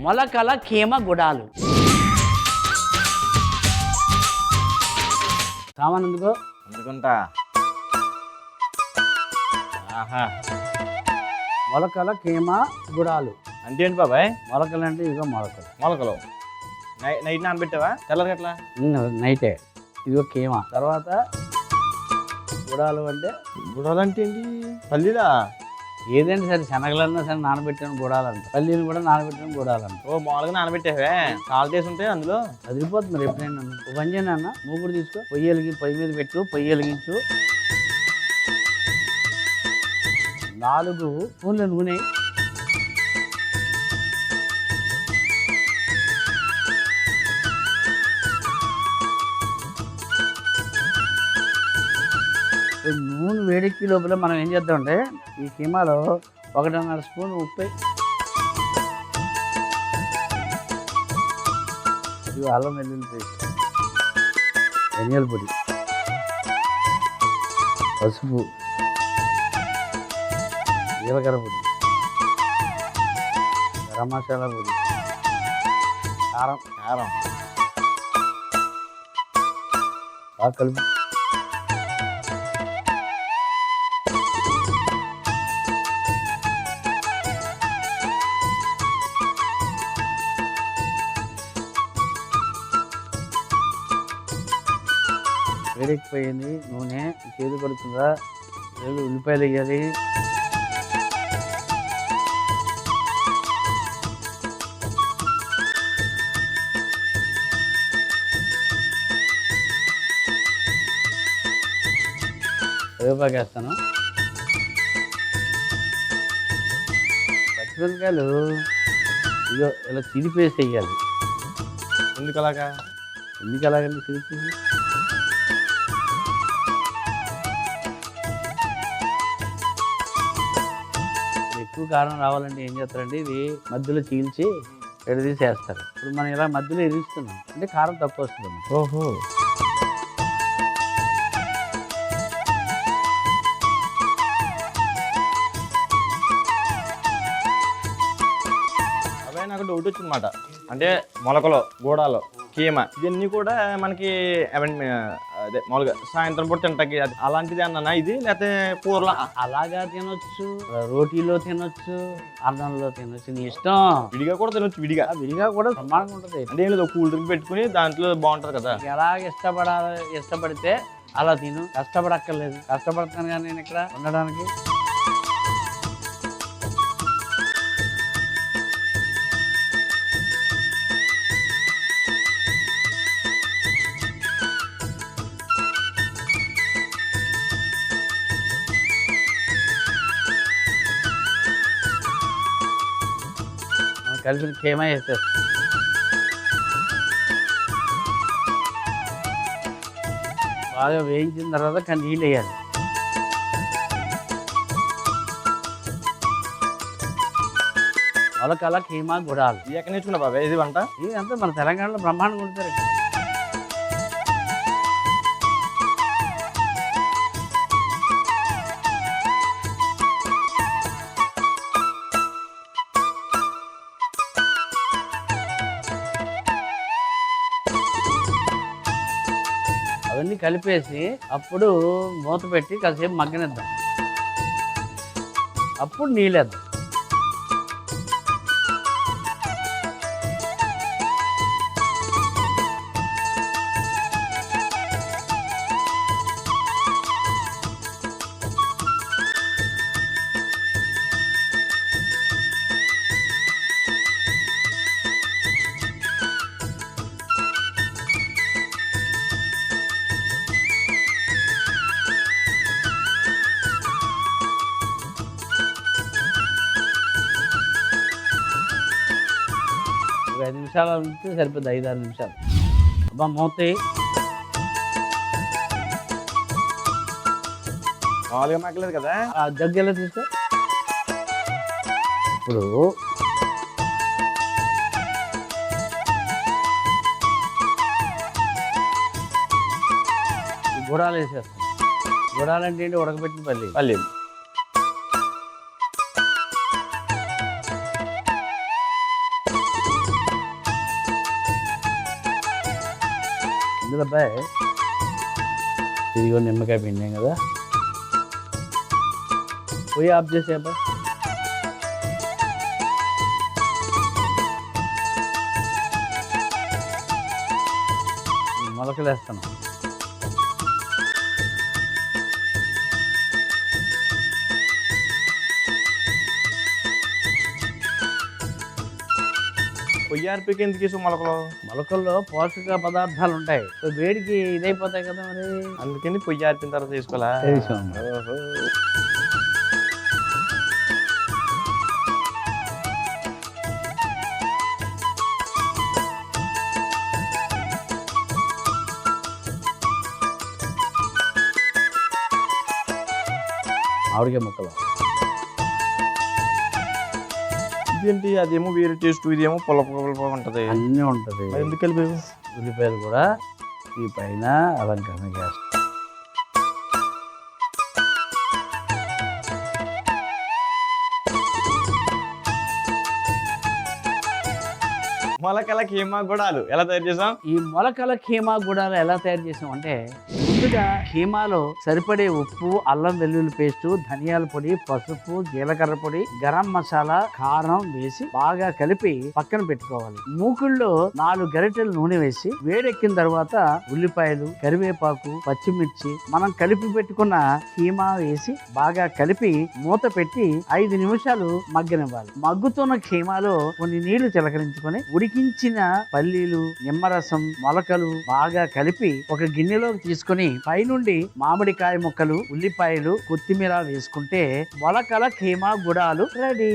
మొలకల కీమ గుడాలు. సామాన్ ఎందుకో అందుకుంటా. ఆహా, మొలకల కీమ గుడాలు అంటే ఏంటి బాబాయ్? మొలకలు అంటే ఇదిగో మొలకలు. మొలకలు నైట్ నానబెట్టావా? తెల్లరికి ఎట్లా? నైటే. ఇదిగో కీమ. తర్వాత గుడాలు అంటే గుడాలంటే ఏంటి? పల్లీలా? ఏదంటే సరే శనగలన్నా సరే నానబెట్టిన గుడాలంట, పల్లీలు కూడా నానబెట్టిన గుడాలంట. ఓ మామూలుగా నానబెట్టావే, సాల్ట్ వేసి ఉంటాయి అందులో. అదిరిపోతుంది ఎప్పుడైనా. ఒక పని చేయను అన్న, మూగుడు తీసుకో, పొయ్యి మీద పెట్టు, పొయ్యి వెలిగించు, 4 స్పూన్ల నూనె, నూనె వేడెక్కి లోపల మనం ఏం చేద్దామంటే ఈ కీమాలో 1.5 స్పూన్ ఉప్పు, ఇది అల్లం వెల్లుల్లి పేస్ట్, ధనియాల పొడి, పసుపు, జీలకర్ర పొడి, గరం మసాలా పొడి, కారం బాగా కలుపు. వేడెక్కిపోయింది నూనె, చేదు పడుతుందా, ఉల్లిపాయలు వేయాలి, కరివేపాకు వేస్తాను, పచ్చిమిరపకాయలు ఇదో ఇలా చిరిపేసి వేయాలి. ఎందుకు అలాగా? ఎందుకు అలాగండి చిరిపేసి? ఎక్కువ కారం రావాలంటే ఏం చేస్తారంటే ఇది మధ్యలో చీల్చి ఎడదీసి వేస్తారు. ఇప్పుడు మనం ఇలా మధ్యలో ఎదిస్తున్నాం అంటే కారం తక్కువ వస్తుంది. ఓహో, అబ్బాయి నాకు డౌట్ వచ్చిందన్నమాట. అంటే మొలకలు, గూడాలు, కీమ ఇవన్నీ కూడా మనకి అదే మామూలుగా సాయంత్రం పూట తింటాకి అలాంటిది అన్నా ఇది, లేకపోతే కూరలో అలాగా తినొచ్చు, రోటీలో తినొచ్చు, అన్నంలో తినొచ్చు, నీ ఇష్టం. విడిగా కూడా తినొచ్చు. విడిగా కూడా ప్రమాణంగా ఉంటుంది. అంటే ఏం లేదు, కూల్ డ్రింక్ పెట్టుకుని దాంట్లో బాగుంటుంది కదా. ఎలాగ ఇష్టపడితే అలా తిను, కష్టపడక్కర్లేదు. కష్టపడతాను కానీ నేను ఇక్కడ ఉండడానికి. కలిపిన కేమా వేసేస్తాం. బాగా వేయించిన తర్వాత నీళ్ళు వేయాలి. మొలకల కీమా గుడాలు. ఇది ఎక్కడ నేర్చుకున్నా బాబాయ్ ఇది వంట? ఇది అంతా మన తెలంగాణలో బ్రహ్మాండంగా ఉంటారు. అవన్నీ కలిపేసి అప్పుడు మూత పెట్టి కాసేపు మగ్గనిద్దాం. అప్పుడు నీళ్ళేద్దాం. ఒక 5 నిమిషాలు ఉంటే సరిపోద్ది, 5-6 నిమిషాలు. అబ్బా మూత మామూలుగా మగ్గలేదు కదా. ఆ జగ్గెలా తీసుకో. ఇప్పుడు గుడాలు వేసేస్తాం. గుడాలంటే ఏంటి? ఉడకబెట్టిన పల్లీలు. ఇందులో అబ్బాయి ఇదిగో నిమ్మకాయ పిండాం కదా, పోయి ఆఫ్ చేసే అబ్బాయి. మొలకలు వేస్తాను. పొయ్యి ఆర్పికి ఎందుకు వేసావు మొలకలు? మొలకల్లో పోషక పదార్థాలు ఉంటాయి, సో వేడికి ఇదైపోతాయి కదా, మరి అందుకని పొయ్యి ఆర్పిన తర్వాత వేసుకోవాలా? వేసాం. ఓహో. ఆవిడకే ముక్కలు. ఇదేంటి, అదేమో వేరే టేస్ట్, ఇదేమో పులప ఉంటది, అన్నీ ఉంటుంది. మరి ఎందుకు కలిపేవు? ఉల్లిపాయలు కూడా ఈ పైన అలంకరణ చేస్తాం. మొలకల కీమా గుడాలు ఎలా తయారు చేసాం? ఈ మొలకల కీమా గుడాలు ఎలా తయారు చేసాం అంటే, ముందుగా కీమాలో సరిపడే ఉప్పు, అల్లం వెల్లుల్లి పేస్ట్, ధనియాల పొడి, పసుపు, జీలకర్ర పొడి, గరం మసాలా, కారం వేసి బాగా కలిపి పక్కన పెట్టుకోవాలి. మూకుల్లో 4 గరిటెలు నూనె వేసి వేడెక్కిన తర్వాత ఉల్లిపాయలు, కరివేపాకు, పచ్చిమిర్చి, మనం కలిపి పెట్టుకున్న కీమా వేసి బాగా కలిపి మూత పెట్టి 5 నిమిషాలు మగ్గనివ్వాలి. మగ్గుతున్న కీమాలో కొన్ని నీళ్లు చిలకరించుకొని ఉడికించిన పల్లీలు, నిమ్మరసం, మొలకలు బాగా కలిపి ఒక గిన్నెలోకి తీసుకుని పైనుండి మామిడికాయ ముక్కలు, ఉల్లిపాయలు, కొత్తిమీర వేసుకుంటే మొలకల కీమా గుడాలు రెడీ.